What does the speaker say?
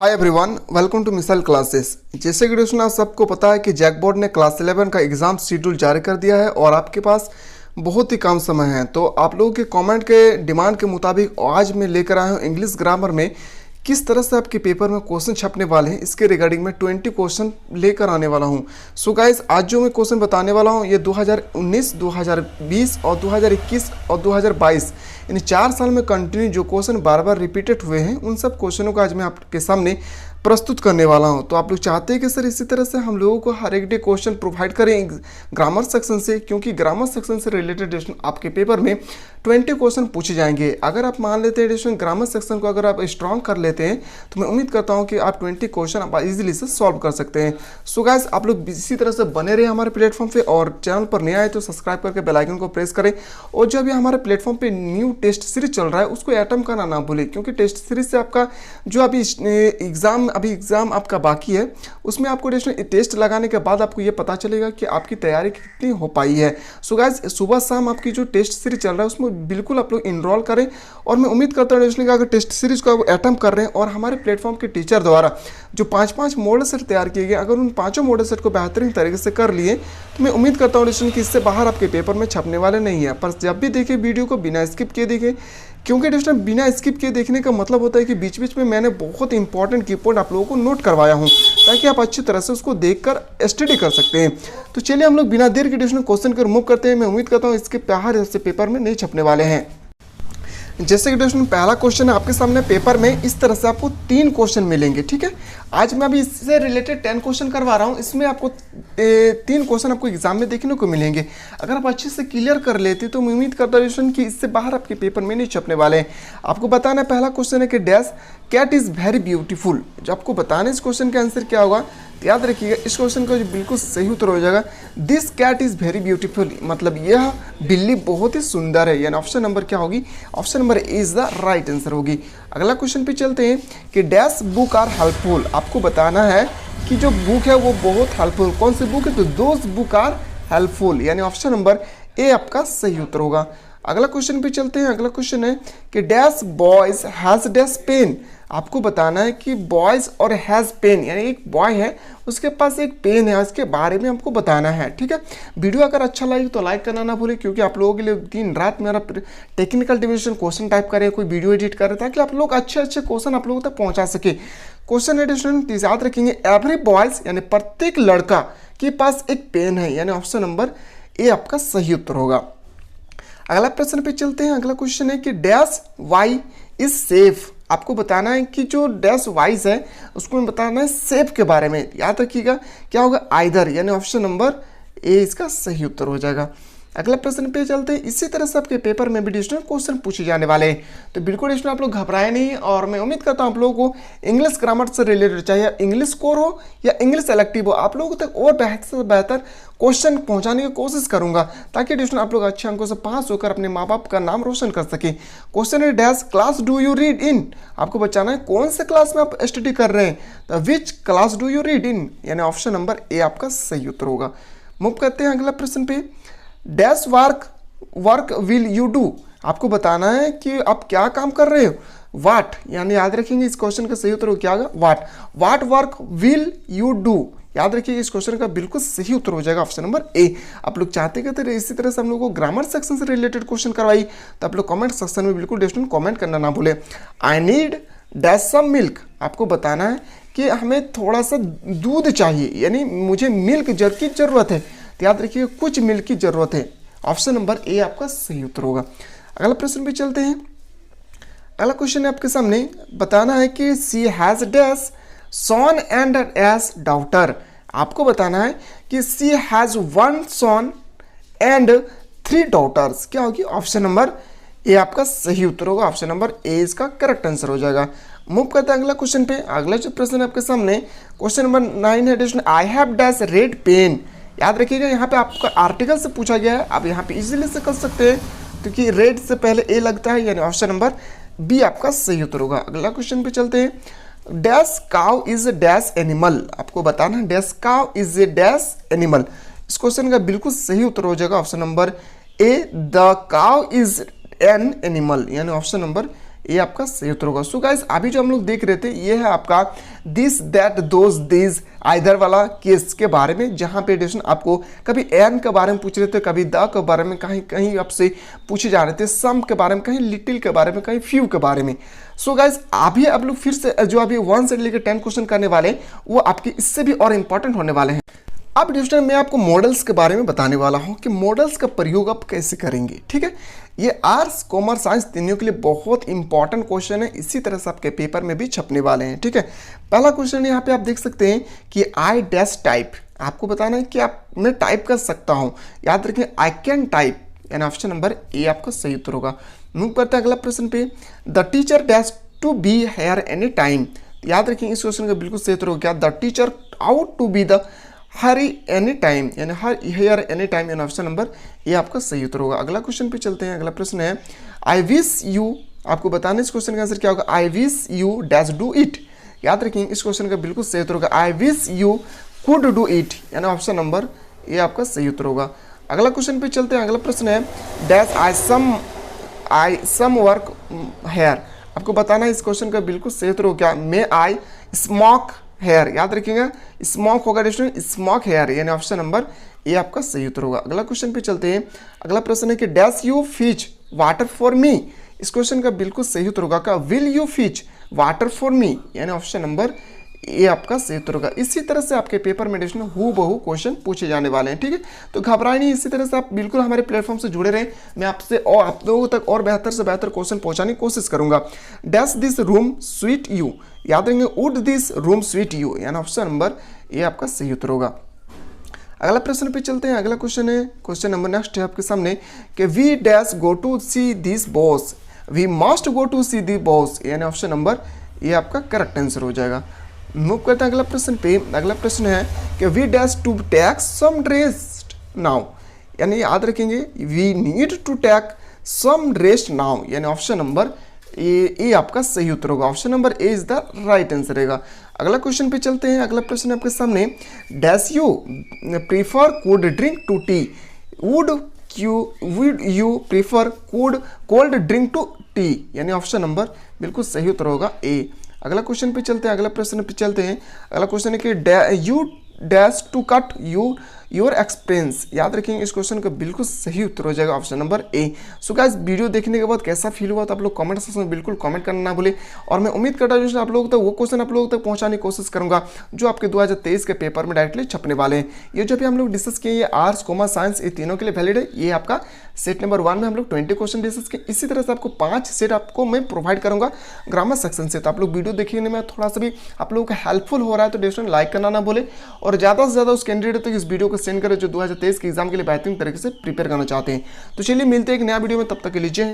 Hi everyone, welcome to missile classes. जैसे कि दोस्तों आप सबको पता है कि जैक बोर्ड ने क्लास 11 का एग्ज़ाम शेड्यूल जारी कर दिया है और आपके पास बहुत ही कम समय है। तो आप लोगों के कमेंट के डिमांड के मुताबिक आज मैं लेकर आया हूँ इंग्लिश ग्रामर में किस तरह से आपके पेपर में क्वेश्चन छपने वाले हैं, इसके रिगार्डिंग में 20 क्वेश्चन लेकर आने वाला हूं। सो गाइस, आज जो मैं क्वेश्चन बताने वाला हूं ये 2019, 2020 और 2021 और 2022 इन 4 साल में कंटिन्यू जो क्वेश्चन बार बार रिपीटेड हुए हैं उन सब क्वेश्चनों को आज मैं आपके सामने प्रस्तुत करने वाला हूं। तो आप लोग चाहते हैं कि सर इसी तरह से हम लोगों को हर एक डे क्वेश्चन प्रोवाइड करें ग्रामर सेक्शन से, क्योंकि ग्रामर सेक्शन से रिलेटेड आपके पेपर में 20 क्वेश्चन पूछे जाएंगे। अगर आप मान लेते हैं ग्रामर सेक्शन को अगर आप स्ट्रॉन्ग कर लेते हैं तो मैं उम्मीद करता हूं कि आप 20 क्वेश्चन आप इजीली से सॉल्व कर सकते हैं। सो गाइस, आप लोग इसी तरह से बने रहे हमारे प्लेटफॉर्म पे और चैनल पर नए आए तो सब्सक्राइब करके बेल आइकन को प्रेस करें। और जो अभी हमारे प्लेटफॉर्म पे न्यू टेस्ट सीरीज चल रहा है उसको अटेम्प्ट करना ना भूलें, क्योंकि टेस्ट सीरीज से आपका जो अभी एग्ज़ाम आपका बाकी है उसमें आपको टेस्ट लगाने के बाद आपको ये पता चलेगा कि आपकी तैयारी कितनी हो पाई है। सो गाइस, सुबह शाम आपकी जो टेस्ट सीरीज चल रहा है उसमें बिल्कुल आप लोग इनरोल करें और मैं उम्मीद करता हूँ कि अगर टेस्ट सीरीज को अटेम्प्ट कर रहे हैं और हमारे प्लेटफॉर्म के टीचर द्वारा जो 5 मॉडल सेट तैयार किए गए, अगर उन 5 मॉडल सेट को बेहतरीन तरीके से कर लिए तो मैं उम्मीद करता हूँ कि इससे बाहर आपके पेपर में छपने वाले नहीं है। पर जब भी देखें वीडियो को बिना स्किप किए देखें, क्योंकि दोस्तों बिना स्किप किए देखने का मतलब होता है कि बीच बीच में मैंने बहुत इंपॉर्टेंट की पॉइंट आप लोगों को नोट करवाया हूं ताकि आप अच्छी तरह से उसको देखकर स्टडी कर सकते हैं। तो चलिए हम लोग बिना देर के दोस्तों क्वेश्चन को रिमूव करते हैं। मैं उम्मीद करता हूं इसके बाहर से पेपर में नहीं छपने वाले हैं। जैसे कि दोस्तों पहला क्वेश्चन है आपके सामने पेपर में, इस तरह से आपको 3 क्वेश्चन मिलेंगे। ठीक है, आज मैं अभी इससे रिलेटेड 10 क्वेश्चन करवा रहा हूँ, इसमें आपको 3 क्वेश्चन आपको एग्जाम में देखने को मिलेंगे। अगर आप अच्छे से क्लियर कर लेते तो मैं उम्मीद करता हूँ कि इससे बाहर आपके पेपर में नहीं छपने वाले हैं। आपको बताना है, पहला क्वेश्चन है कि dash cat is very beautiful. जो आपको बताना है इस क्वेश्चन का आंसर क्या होगा, तो याद रखिएगा इस क्वेश्चन का जो बिल्कुल सही उत्तर हो जाएगा this cat is very beautiful, मतलब यह बिल्ली बहुत ही सुंदर है। यानी ऑप्शन नंबर क्या होगी, option number A is the right answer होगी। अगला क्वेश्चन पे चलते हैं कि डैश बुक आर हेल्पफुल। आपको बताना है कि जो बुक है वो बहुत हेल्पफुल, कौन सी बुक है, तो दोज बुक आर हेल्पफुल, यानी ऑप्शन नंबर ए आपका सही उत्तर होगा। अगला क्वेश्चन पे चलते हैं। अगला क्वेश्चन है कि dash boys has dash pen. आपको बताना है कि बॉयज और हैज़ पेन, यानी एक बॉय है उसके पास एक पेन है, उसके बारे में हमको बताना है। ठीक है, वीडियो अगर अच्छा लगे तो लाइक करना ना भूलें, क्योंकि आप लोगों के लिए दिन रात मेरा टेक्निकल डिविजन क्वेश्चन टाइप करें, कोई वीडियो एडिट करें, ताकि आप लोग अच्छे अच्छे क्वेश्चन आप लोगों तक पहुँचा सके। क्वेश्चन एडिशन याद रखेंगे, एवरी बॉयज यानी प्रत्येक लड़का के पास एक पेन है, यानी ऑप्शन नंबर ए आपका सही उत्तर होगा। अगला प्रश्न पे चलते हैं। अगला क्वेश्चन है कि डैश वाई इज सेफ। आपको बताना है कि जो डैश वाइज है उसको बताना है सेफ के बारे में। याद रखिएगा क्या होगा, आइदर, यानी ऑप्शन नंबर ए इसका सही उत्तर हो जाएगा। अगला प्रश्न पे चलते हैं। इसी तरह से आपके पेपर में भी एडिशनल क्वेश्चन पूछे जाने वाले हैं, तो बिल्कुल एडिशनल आप लोग घबराए नहीं। और मैं उम्मीद करता हूँ आप लोगों को इंग्लिश ग्रामर से रिलेटेड, चाहे इंग्लिश कोर हो या इंग्लिश इलेक्टिव हो, आप लोगों तक और बेहतर से बेहतर क्वेश्चन पहुंचाने की कोशिश करूंगा ताकि एडिशनल आप लोग अच्छे अंकों से पास होकर अपने माँ बाप का नाम रोशन कर सके। क्वेश्चन है dash class do you read in. आपको बताना है कौन से क्लास में आप स्टडी कर रहे हैं, तो which class do you read in, यानी ऑप्शन नंबर ए आपका सही उत्तर होगा। मूव करते हैं अगला प्रश्न पे। Dash work will you do. आपको बताना है कि आप क्या काम कर रहे हो, वाट, यानी याद रखेंगे इस क्वेश्चन का सही उत्तर क्या होगा, वाट वर्क विल यू डू। याद रखिए इस क्वेश्चन का बिल्कुल सही उत्तर हो जाएगा ऑप्शन नंबर ए। आप लोग चाहते कहते इसी तरह से हम लोग को ग्रामर सेक्शन से रिलेटेड क्वेश्चन करवाई, तो आप लोग कमेंट सेक्शन में बिल्कुल डेस्टून कमेंट करना ना भूले। I need dash some milk. आपको बताना है कि हमें थोड़ा सा दूध चाहिए, यानी मुझे मिल्क की जरूरत है, तो याद रखिए कुछ मिल्क की जरूरत है, ऑप्शन नंबर ए आपका सही उत्तर होगा। अगला प्रश्न पे चलते हैं। अगला क्वेश्चन है आपके सामने, बताना है कि she has dash son and S daughter. आपको बताना है कि she has 1 son and 3 daughters. क्या होगी, ऑप्शन नंबर ए आपका सही उत्तर होगा, ऑप्शन नंबर ए इसका करेक्ट आंसर हो जाएगा। मूव करते हैं अगला क्वेश्चन पे। अगला जो प्रश्न है आपके सामने क्वेश्चन नंबर 9 है, I have dash red pen. याद रखिएगा यहाँ पे आपका आर्टिकल से पूछा गया है, आप यहाँ पे इजीली से कर सकते हैं क्योंकि रेड से पहले ए लगता है, यानी ऑप्शन नंबर बी आपका सही उत्तर होगा। अगला क्वेश्चन पे चलते हैं। Dash cow is dash animal. आपको बताना है dash cow is a dash animal. इस क्वेश्चन का बिल्कुल सही उत्तर हो जाएगा option number A, the cow is an animal, यानी ऑप्शन नंबर ये आपका सही उत्तर होगा। सो गाइस अभी जो हम लोग देख रहे थे ये है आपका this that those this either वाला केस के बारे में, जहां पे डिस्कशन आपको कभी एन के बारे में पूछ रहे थे, कभी द के बारे में, कहीं कहीं आपसे पूछे जा रहे थे सम के बारे में, कहीं लिटिल के बारे में, कहीं फ्यू के बारे में। सो गाइस अभी आप लोग फिर से जो अभी 1 से लेकर 10 क्वेश्चन करने वाले हैं वो आपके इससे भी और इंपॉर्टेंट होने वाले हैं। अब डिस्कशन मैं आपको मॉडल्स के बारे में बताने वाला हूं कि मॉडल्स का प्रयोग आप कैसे करेंगे। ठीक है, ये आर्ट्स कॉमर्स साइंस तीनों के लिए बहुत इंपॉर्टेंट क्वेश्चन है, इसी तरह से आपके पेपर में भी छपने वाले हैं। ठीक है, पहला क्वेश्चन यहाँ पे आप देख सकते हैं कि आई डैश टाइप, आपको बताना है कि आप मैं टाइप कर सकता हूँ। याद रखें आई कैन टाइप, यानी ऑप्शन नंबर ए आपका सही उत्तर होगा। मूव करते हैं अगला प्रश्न पे, the teacher dash to be here any time. याद रखें इस क्वेश्चन का बिल्कुल सही उत्तर होगा, the teacher ought to be the here any time, यानी हर हेयर एनी टाइम, यानी ऑप्शन नंबर ये आपका सही उत्तर होगा। अगला क्वेश्चन पे चलते हैं। अगला प्रश्न है आई विश यू, आपको बताना इस क्वेश्चन का आंसर क्या होगा, I wish you dash do it. याद रखें इस क्वेश्चन का बिल्कुल सही उत्तर होगा, I wish you could do it, यानी ऑप्शन नंबर ये आपका सही उत्तर होगा। अगला क्वेश्चन पे चलते हैं। अगला प्रश्न है dash I some work here, आपको बताना है इस क्वेश्चन का बिल्कुल सही उत्तर होगा, मे आई स्मोक हेयर। याद रखिएगा स्मोक होगा स्टूडेंट, स्मोक हेयर, यानी ऑप्शन नंबर ये आपका सही उत्तर होगा। अगला क्वेश्चन पे चलते हैं। अगला प्रश्न है कि dash you Fitch water for me. इस क्वेश्चन का बिल्कुल सही उत्तर होगा का will you Fitch water for me, यानी ऑप्शन नंबर ये आपका सही उत्तर होगा। इसी तरह से आपके पेपर में हूबहू क्वेश्चन पूछे जाने वाले हैं। ठीक है, तो घबराए नहीं, इसी तरह से आप बिल्कुल हमारे प्लेटफॉर्म से जुड़े रहें, मैं आपसे और आप लोगों तक और बेहतर से बेहतर क्वेश्चन पहुंचाने की कोशिश करूंगा। Dash this room sweet you, याद रखेंगे would this room sweet you, यानी ऑप्शन नंबर ये आपका सही उत्तर होगा। अगला प्रश्न पे चलते हैं। अगला क्वेश्चन है, क्वेश्चन नंबर नेक्स्ट है आपके सामने कि we dash go to see this boss, we must go to see the boss, यानी ऑप्शन नंबर ये आपका करेक्ट आंसर हो जाएगा। मूव करते हैं अगला प्रश्न पे। अगला प्रश्न है कि we dash to take some rest now, यानी याद रखेंगे we need to take some rest now, यानी ऑप्शन नंबर ए आपका सही उत्तर होगा। Option number A is the right answer रहेगा। अगला क्वेश्चन पे चलते हैं। अगला प्रश्न आपके सामने dash you prefer cold drink to tea, would you prefer cold drink to tea, यानी ऑप्शन नंबर बिल्कुल सही उत्तर होगा ए। अगला क्वेश्चन पे चलते हैं। अगला प्रश्न पे चलते हैं। अगला क्वेश्चन है कि you dash to cut your expense. याद रखेंगे इस क्वेश्चन का बिल्कुल सही उत्तर हो जाएगा ऑप्शन नंबर ए। सो गाइस वीडियो देखने के बाद कैसा फील हुआ तो आप लोग कमेंट सेक्शन में बिल्कुल कमेंट करना ना भूले, और मैं उम्मीद करता हूँ आप लोगों तक वो क्वेश्चन आप लोगों तक पहुंचाने की कोशिश करूंगा जो आपके 2023 के पेपर में डायरेक्टली छपने वाले हैं। ये जो भी हम लोग डिस्कस किए ये आर्ट्स कॉमर्स साइंस ये तीनों के लिए वैलिड है। ये आपका सेट नंबर 1 में हम लोग 20 क्वेश्चन डिस्कस किए। इसी तरह से आपको 5 सेट आपको मैं प्रोवाइड करूंगा ग्रामर सेक्शन से। तो आप लोग वीडियो देखने में थोड़ा सा भी आप लोगों का हेल्पफुल हो रहा है तो डेफिनेटली लाइक करना ना भूले, और ज़्यादा से ज़्यादा उस कैंडिडेट तक इस वीडियो को सेंड करें जो 2023 के एग्जाम के लिए बेहतरीन तरीके से प्रिपेयर करना चाहते हैं। तो चलिए मिलते हैं एक नया वीडियो में, तब तक के लिए जय हिंद।